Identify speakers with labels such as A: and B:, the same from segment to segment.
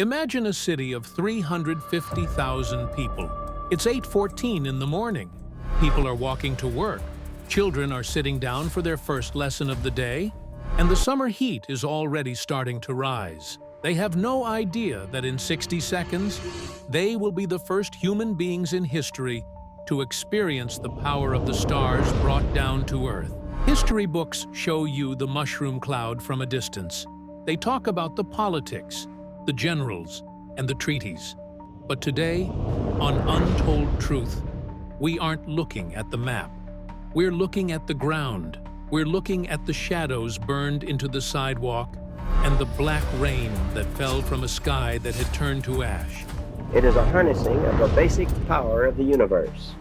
A: Imagine a city of 350,000 people. It's 8:14 in the morning. People are walking to work. Children are sitting down for their first lesson of the day, and the summer heat is already starting to rise. They have no idea that in 60 seconds, they will be the first human beings in history to experience the power of the stars brought down to Earth. History books show you the mushroom cloud from a distance. They talk about the politics, the generals, and the treaties. But today, on Untold Truth, we aren't looking at the map. We're looking at the ground. We're looking at the shadows burned into the sidewalk and the black rain that fell from a sky that had turned to ash.
B: It is a harnessing of the basic power of the universe.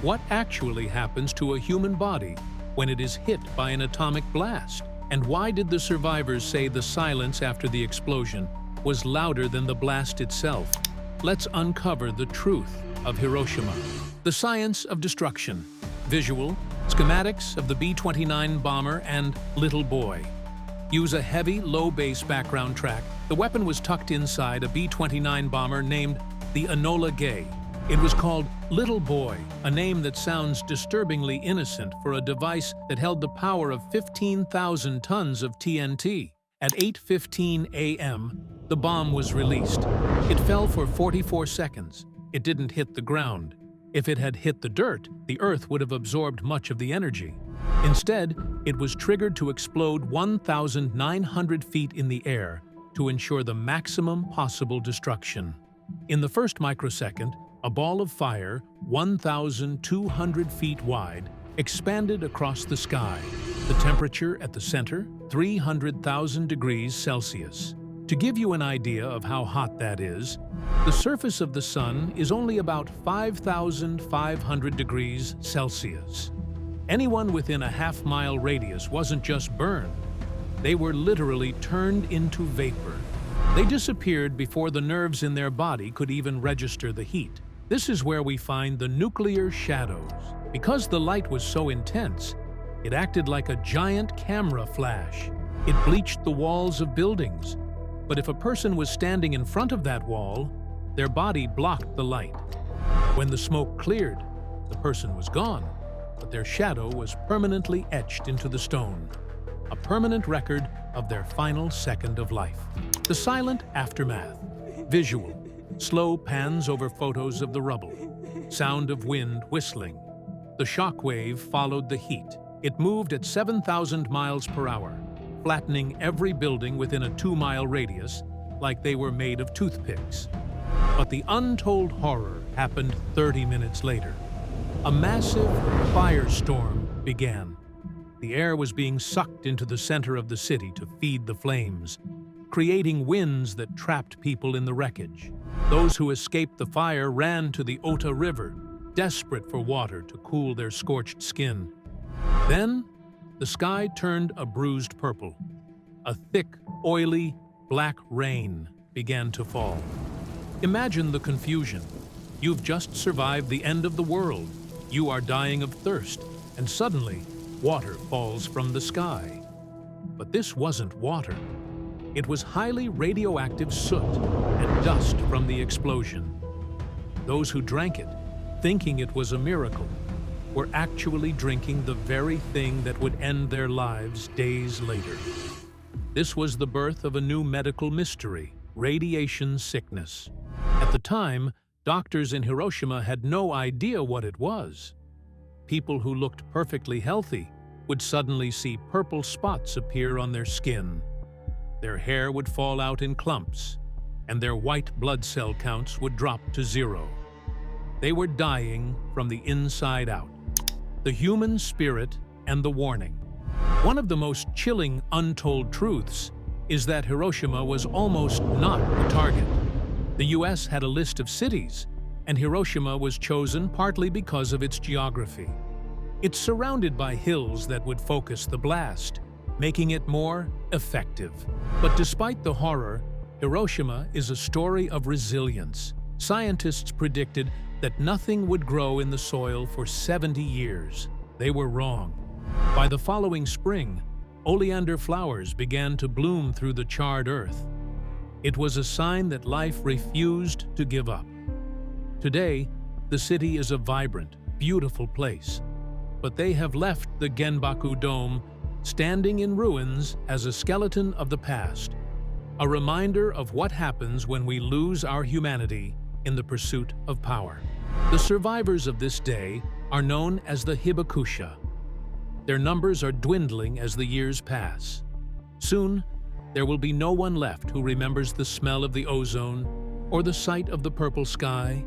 A: What actually happens to a human body when it is hit by an atomic blast? And why did the survivors say the silence after the explosion was louder than the blast itself? Let's uncover the truth of Hiroshima. The science of destruction. Visual, schematics of the B-29 bomber and Little Boy. Use a heavy, low-bass background track. The weapon was tucked inside a B-29 bomber named the Enola Gay. It was called Little Boy, a name that sounds disturbingly innocent for a device that held the power of 15,000 tons of TNT. At 8:15 a.m., the bomb was released. It fell for 44 seconds. It didn't hit the ground. If it had hit the dirt, the Earth would have absorbed much of the energy. Instead, it was triggered to explode 1,900 feet in the air to ensure the maximum possible destruction. In the first microsecond, a ball of fire, 1,200 feet wide, expanded across the sky. The temperature at the center, 300,000 degrees Celsius. To give you an idea of how hot that is, the surface of the sun is only about 5,500 degrees Celsius. Anyone within a half-mile radius wasn't just burned. They were literally turned into vapor. They disappeared before the nerves in their body could even register the heat. This is where we find the nuclear shadows. Because the light was so intense, it acted like a giant camera flash. It bleached the walls of buildings. But if a person was standing in front of that wall, their body blocked the light. When the smoke cleared, the person was gone, but their shadow was permanently etched into the stone, a permanent record of their final second of life. The silent aftermath. Visual. Slow pans over photos of the rubble. Sound of wind whistling. The shock wave followed the heat. It moved at 7,000 miles per hour, flattening every building within a 2-mile radius like they were made of toothpicks. But the untold horror happened 30 minutes later. A massive firestorm began. The air was being sucked into the center of the city to feed the flames, creating winds that trapped people in the wreckage. Those who escaped the fire ran to the Ota River, desperate for water to cool their scorched skin. Then, the sky turned a bruised purple. A thick, oily, black rain began to fall. Imagine the confusion. You've just survived the end of the world. You are dying of thirst, and suddenly, water falls from the sky. But this wasn't water. It was highly radioactive soot and dust from the explosion. Those who drank it, thinking it was a miracle, were actually drinking the very thing that would end their lives days later. This was the birth of a new medical mystery, radiation sickness. At the time, doctors in Hiroshima had no idea what it was. People who looked perfectly healthy would suddenly see purple spots appear on their skin. Their hair would fall out in clumps, and their white blood cell counts would drop to 0. They were dying from the inside out. The human spirit and the warning. One of the most chilling untold truths is that Hiroshima was almost not the target. The US had a list of cities, and Hiroshima was chosen partly because of its geography. It's surrounded by hills that would focus the blast, making it more effective. But despite the horror, Hiroshima is a story of resilience. Scientists predicted that nothing would grow in the soil for 70 years. They were wrong. By the following spring, oleander flowers began to bloom through the charred earth. It was a sign that life refused to give up. Today, the city is a vibrant, beautiful place, but they have left the Genbaku Dome standing in ruins as a skeleton of the past, a reminder of what happens when we lose our humanity in the pursuit of power. The survivors of this day are known as the Hibakusha. Their numbers are dwindling as the years pass. Soon, there will be no one left who remembers the smell of the ozone or the sight of the purple sky.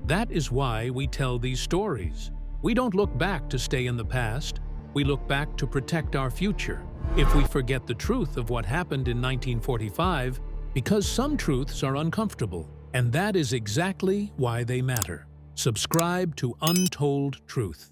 A: That is why we tell these stories. We don't look back to stay in the past. We look back to protect our future. If we forget the truth of what happened in 1945, because some truths are uncomfortable, and that is exactly why they matter. Subscribe to Untold Truth.